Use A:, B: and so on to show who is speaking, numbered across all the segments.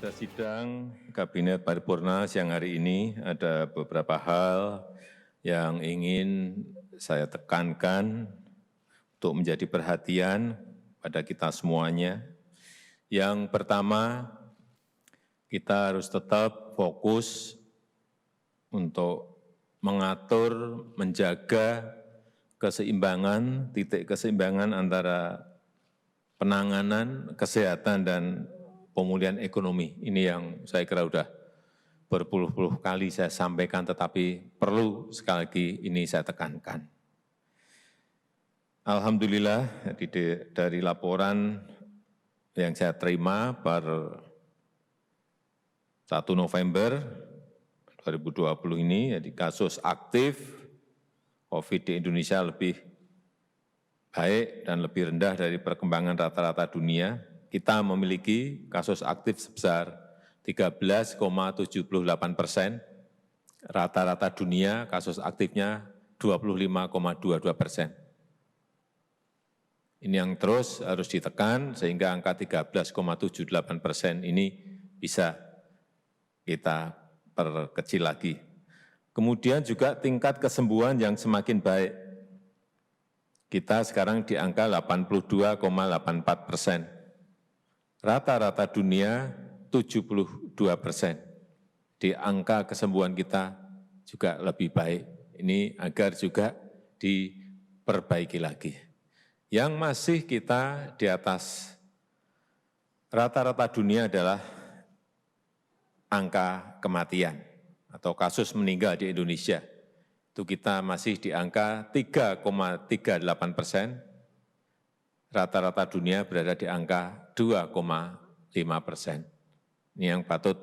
A: Pada sidang Kabinet Paripurna siang hari ini ada beberapa hal yang ingin saya tekankan untuk menjadi perhatian pada kita semuanya. Yang pertama, kita harus tetap fokus untuk mengatur, menjaga keseimbangan, titik keseimbangan antara penanganan, kesehatan, dan pemulihan ekonomi. Ini yang saya kira sudah berpuluh-puluh kali saya sampaikan, tetapi perlu sekali lagi ini saya tekankan. Alhamdulillah, dari laporan yang saya terima per 1 November 2020 ini, jadi kasus aktif COVID di Indonesia lebih baik dan lebih rendah dari perkembangan rata-rata dunia. Kita memiliki kasus aktif sebesar 13,78%, rata-rata dunia kasus aktifnya 25,22%. Ini yang terus harus ditekan sehingga angka 13,78% ini bisa kita perkecil lagi. Kemudian juga tingkat kesembuhan yang semakin baik. Kita sekarang di angka 82,84%. Rata-rata dunia 72%. Di angka kesembuhan kita juga lebih baik. Ini agar juga diperbaiki lagi. Yang masih kita di atas rata-rata dunia adalah angka kematian atau kasus meninggal di Indonesia. Itu kita masih di angka 3,38%, rata-rata dunia berada di angka 2,5%. Ini yang patut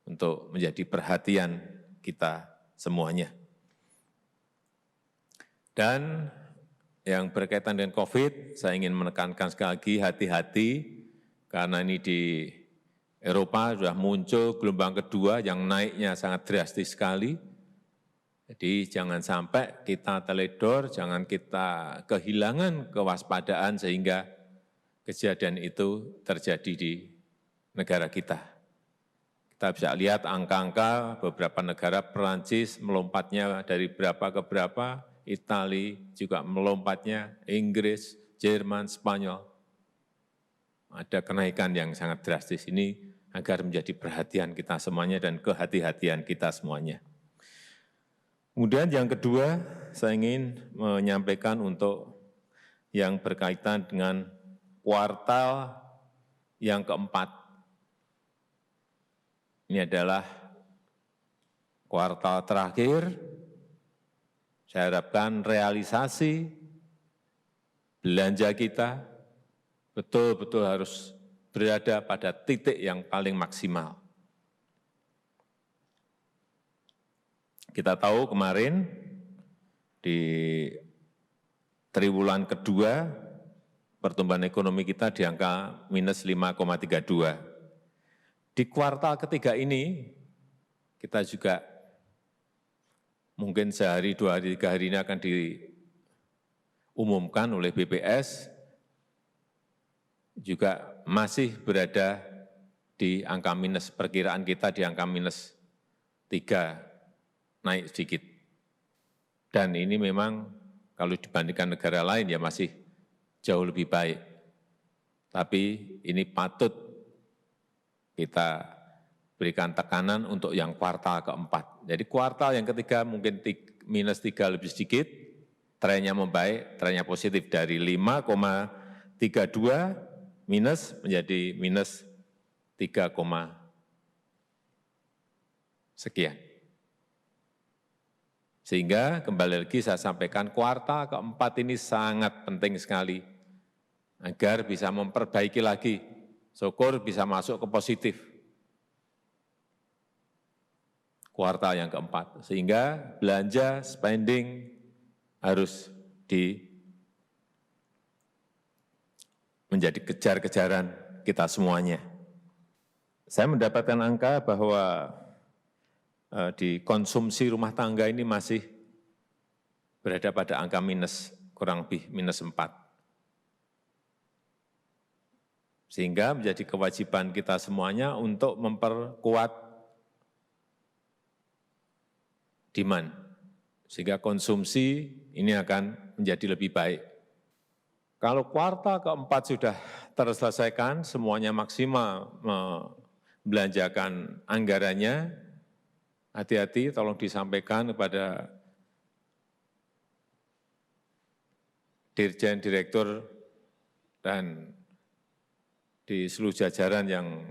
A: untuk menjadi perhatian kita semuanya. Dan yang berkaitan dengan COVID, saya ingin menekankan sekali lagi hati-hati, karena ini di Eropa sudah muncul gelombang kedua yang naiknya sangat drastis sekali. Jadi jangan sampai kita teledor, jangan kita kehilangan kewaspadaan sehingga kejadian itu terjadi di negara kita. Kita bisa lihat angka-angka beberapa negara, Perancis melompatnya dari berapa ke berapa, Italia juga melompatnya, Inggris, Jerman, Spanyol. Ada kenaikan yang sangat drastis ini agar menjadi perhatian kita semuanya dan kehati-hatian kita semuanya. Kemudian yang kedua, saya ingin menyampaikan untuk yang berkaitan dengan kuartal yang keempat. Ini adalah kuartal terakhir. Saya harapkan realisasi belanja kita betul-betul harus berada pada titik yang paling maksimal. Kita tahu kemarin di triwulan kedua pertumbuhan ekonomi kita di angka minus 5,32. Di kuartal ketiga ini kita juga mungkin sehari, 2 hari, 3 hari ini akan diumumkan oleh BPS juga masih berada di angka minus, perkiraan kita di angka minus 3, naik sedikit. Dan ini memang kalau dibandingkan negara lain ya masih jauh lebih baik. Tapi ini patut kita berikan tekanan untuk yang kuartal keempat. Jadi kuartal yang ketiga mungkin minus 3 lebih sedikit, trennya membaik, trennya positif dari 5,32 minus menjadi minus 3, sekian. Sehingga kembali lagi saya sampaikan kuartal keempat ini sangat penting sekali agar bisa memperbaiki lagi, syukur bisa masuk ke positif. Kuartal yang keempat, sehingga belanja, spending harus menjadi kejar-kejaran kita semuanya. Saya mendapatkan angka bahwa di konsumsi rumah tangga ini masih berada pada angka minus, kurang lebih minus 4. Sehingga menjadi kewajiban kita semuanya untuk memperkuat demand. Sehingga konsumsi ini akan menjadi lebih baik. Kalau kuartal keempat sudah terselesaikan, semuanya maksimal membelanjakan anggarannya, hati-hati tolong disampaikan kepada Dirjen, Direktur, dan di seluruh jajaran yang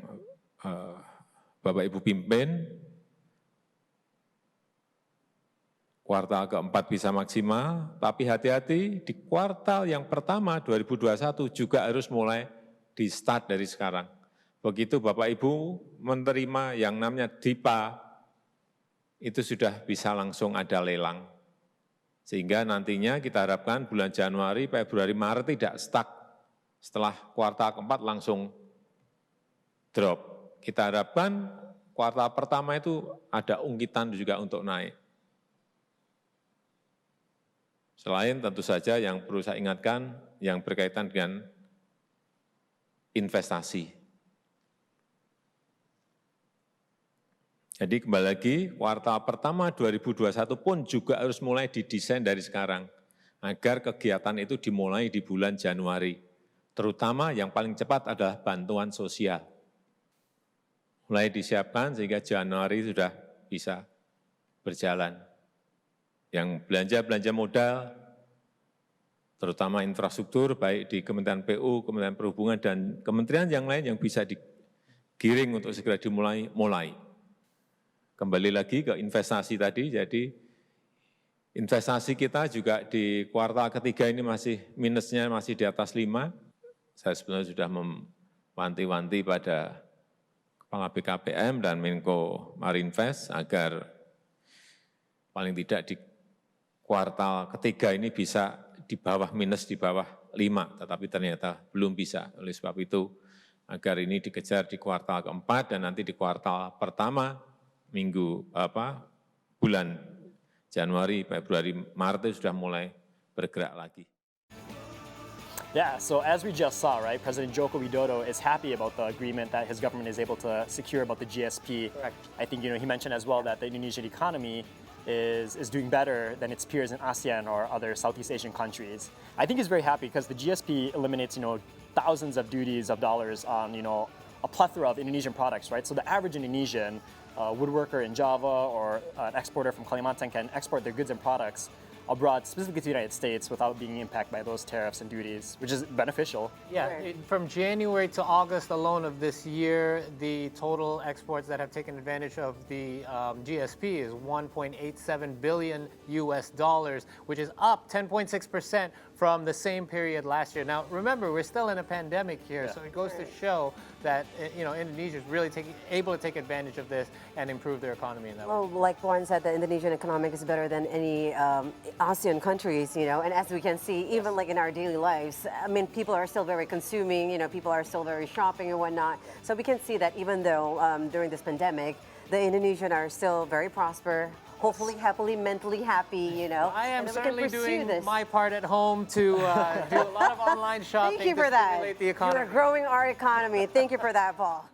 A: Bapak Ibu pimpin, kuartal keempat bisa maksimal, tapi hati-hati di kuartal yang pertama 2021 juga harus mulai di start dari sekarang. Begitu Bapak Ibu menerima yang namanya DIPA, itu sudah bisa langsung ada lelang. Sehingga nantinya kita harapkan bulan Januari, Februari, Maret tidak stuck. Setelah kuartal keempat langsung drop. Kita harapkan kuartal pertama itu ada ungkitan juga untuk naik. Selain tentu saja yang perlu saya ingatkan, yang berkaitan dengan investasi. Jadi kembali lagi, kuartal pertama 2021 pun juga harus mulai didesain dari sekarang, agar kegiatan itu dimulai di bulan Januari. Terutama yang paling cepat adalah bantuan sosial. Mulai disiapkan sehingga Januari sudah bisa berjalan. Yang belanja modal, terutama infrastruktur, baik di Kementerian PU, Kementerian Perhubungan, dan kementerian yang lain yang bisa digiring untuk segera mulai. Kembali lagi ke investasi tadi, jadi investasi kita juga di kuartal ketiga ini minusnya masih di atas 5. Saya sebenarnya sudah mewanti-wanti pada Kepala BKPM dan Menko Marinvest agar paling tidak di kuartal ketiga ini bisa di bawah minus di bawah 5, tetapi ternyata belum bisa. Oleh sebab itu, agar ini dikejar di kuartal keempat dan nanti di kuartal pertama bulan Januari, Februari, Maret sudah mulai bergerak lagi.
B: Yeah, so as we just saw, right, President Joko Widodo is happy about the agreement that his government is able to secure about the GSP.
C: Correct.
B: I think, he mentioned as well that the Indonesian economy is doing better than its peers in ASEAN or other Southeast Asian countries. I think he's very happy because the GSP eliminates, thousands of duties of dollars on, a plethora of Indonesian products, right? So the average Indonesian woodworker in Java or an exporter from Kalimantan can export their goods and products abroad, specifically to the United States, without being impacted by those tariffs and duties, which is beneficial.
C: Yeah, from January to August alone of this year, the total exports that have taken advantage of the GSP is $1.87 billion, which is up 10.6% from the same period last year. Now, remember, we're still in a pandemic here, so it goes to show that Indonesia is really able to take advantage of this and improve their economy in that way.
D: Well, like Warren said, the Indonesian economic is better than any ASEAN countries, and as we can see, even like in our daily lives, I mean, people are still very consuming, people are still very shopping and whatnot. So we can see that even though during this pandemic, the Indonesians are still very prosperous, hopefully happily, mentally happy,
C: I am certainly doing my part at home to do a lot of online shopping.
D: Thank you for
C: to
D: that.
C: stimulate the economy.
D: You're growing our economy. Thank you for that, Paul.